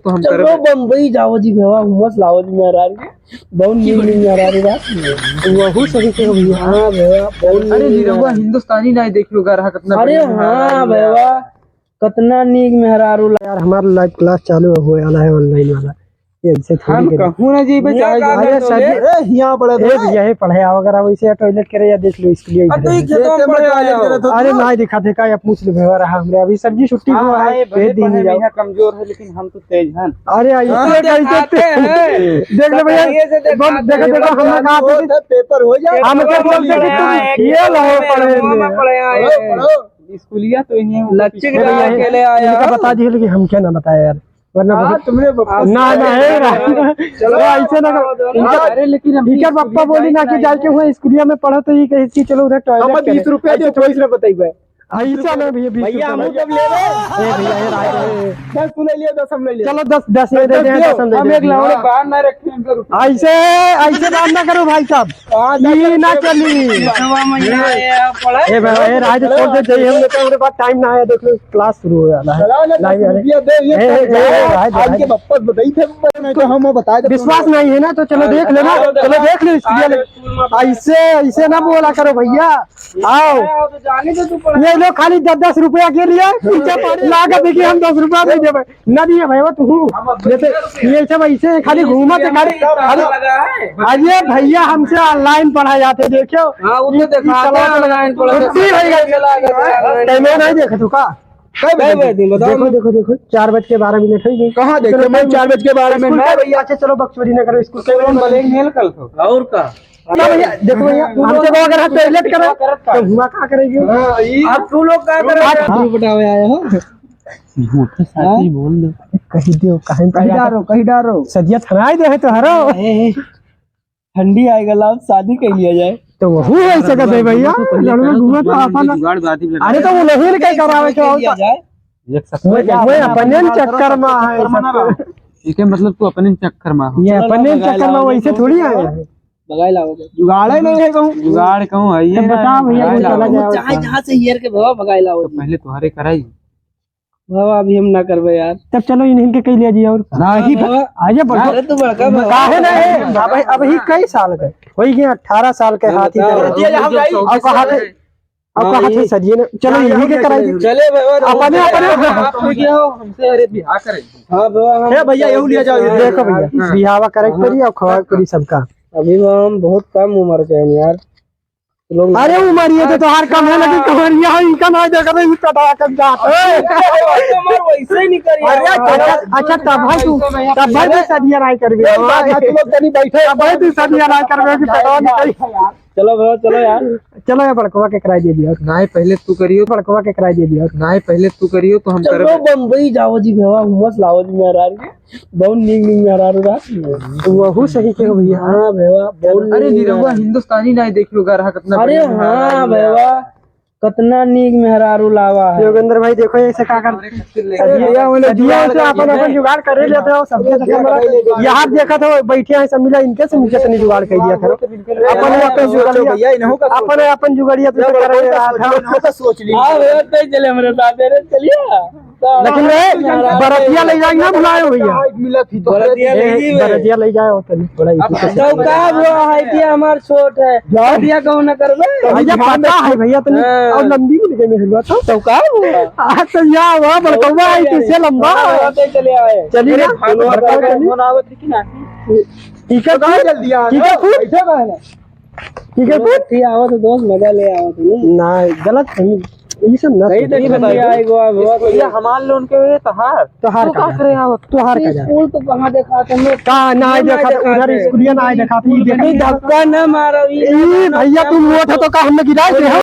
तो हम चलो बम्बई जाओ जी भेवा मस्त लाओ जी मेरा बहुत नींद आ रही रात वहू सही से भैया। हाँ भेवा बहुत अरे निरहुआ हिंदुस्तानी नहीं देख लो गर कितना अरे हाँ भेवा कितना नीक मेहरारू यार हमारा लाइव क्लास चालू हो वाला है ऑनलाइन वाला ये से हम कहूँ ना जी अरे सर यहाँ पढ़े यही पढ़े अगर आप इसे टॉयलेट करे या देख लो इसके लिए अरे नहीं दिखा थे क्या पूछ लो भेवा रहा हमरे अभी सर जी छुट्टी हुआ है भेज दी जाओ कमजोर है लेकिन हम तो तेज हैं। अरे देख लो भैया देखो देखो हमने कहा पेपर हो जाए हम क्या बोलते कि ये लो पढ़े स्कूलिया तो इन्हें लच्चे के लिए आया बता दिए लेकिन हम क्या ना बताया यार वरना तुमने ना चलो ऐसे ना अरे लेकिन टीचर पापा बोली ना कि जाके हुआ स्कूलिया में पढ़ा तो ये कही चलो उधर टॉयलेट 20 रुपया दे तो इसने बताइए ऐसा ना भैया 20 रुपया हम जब ले रहे ए भैया ये राय 10 ले लिया 10 हम ले लिया चलो 10 ले दे दे हम एक लाओ बाहर ना रखें ऐसे ऐसे बात ना करो भाई साहब ये ना चली ए भाई राज छोड़ दे जाइए हम लोग हमारे पास टाइम ना है देख लो क्लास शुरू हो वाला है लाइव आज के वापस बताई थे तो हम बता दे विश्वास नहीं है ना तो चलो देख लेना चलो देख लो इसलिए ऐसे ऐसे ना बोला करो भैया आओ ये लोग खाली 10-10 रुपया के लिए लागत देखिए हम 10 रुपया नहीं देवे ना दिए भैया तू जैसे ये सब ऐसे खाली घूमत अरे भैया हमसे ऑनलाइन पढ़ा जाते देखो नहीं देखे तू का देखो देखो देखो 4:12 है कहाँ देखे मैं 4:12 भैया अच्छा चलो बक्सवरी नगर स्कूल और का भैया देखो भैया हमसे को अगर टॉयलेट करो तो हुआ क्या करेंगे आप तू लोग क्या करोगे बताओ आए हो झूठे साथी बोल दो कहीं डारो सदिया थनाई दे है तो हरो ठंडी आएगा लाभ शादी कर लिया जाए तो वही है ऐसे करते भैया लड़का घूमे तो अपन अरे तो वो नहीं कहीं करावे के वो अपने चक्कर में है ठीक है मतलब तू अपने चक्कर में ये अपने चक्कर में वैसे थोड़ी आए बगाई लाओगे जुगाड़ नहीं है कहूं जुगाड़ कहूं है ये बता भैया चला जाओ जहां से हियर के भवा बगाई लाओ पहले तुम्हारे कराई भवा अभी हम ना करबे यार तब चलो इनके कह लिया जी और नहीं आजे बढ़ो तू बड़का काहे नहीं भाई अभी कई साल के होई गए 18 साल के हाथी और कहा थे अब कहा थे सजिए ने चलो यही के कराई चले अपने हमसे अरे बियाह करे हां भवा भैया यही लिया जाओ देखो भैया बियाह करे करी और खवा करी सबका अभी हम बहुत कम उम्र के हैं यार लोग अरे उम्र ये तो हर कम है लेकिन कमरिया इनका ना देखा तो कटा कर जात वैसे नहीं करिए अच्छा तब भाई सदिया नहीं करबे तुम लोग तनी बैठे अब भाई तू सदिया नहीं करबे कि पता नहीं चलो भैया चलो यार चलो यार बड़कवा के किराया दे दियो नहीं पहले तू करियो बड़कवा के किराया दे दियो नहीं पहले तू करियो तो हम चलो बम्बई जाओ जी भेवा मस्त लाओ जी मेरा बहुत नीक मेहरारू रात वहू सही के भैया हाँ भेवा अरे निरहुआ हिंदुस्तानी नहीं देख लो गर कितना अरे हाँ भेवा कितना नीक मेहरारू लावा है योगेंद्र भाई देखो ऐसे क्या कर अपन जुगाड़ करे लेते हो सबके यहाँ देखा था बैठे हैं सब मिला इनके से मुझे तो जुगाड़ कर दिया करो अपन अपन जुगाड़िया तो सोच लिया चले हमारे साथ चलिए लेकिन बरतिया ले जाएंगे ना भुलाए भैया बरतिया ले जाओ थोड़ा हमार छोट है बरतिया कहूँ न कर भैया पता है भैया तो और लंबी में हुआ था तो का हुआ तो यहाँ हुआ बड़कौवा आई किससे लंबा चले आए चलिए ना ठीक है जल्दी ठीक है आओ तो दोस्त मजा ले आओ ना गलत नहीं ये सब ना सही देखिए हमारे लोन के तहार का करे तोहार का स्कूल तो कहां देखा तुमने कहां ना देखा उधर स्कूलिया ना देखा धक्का न मारो भैया तुम मोटा तो का हमने गिराए थे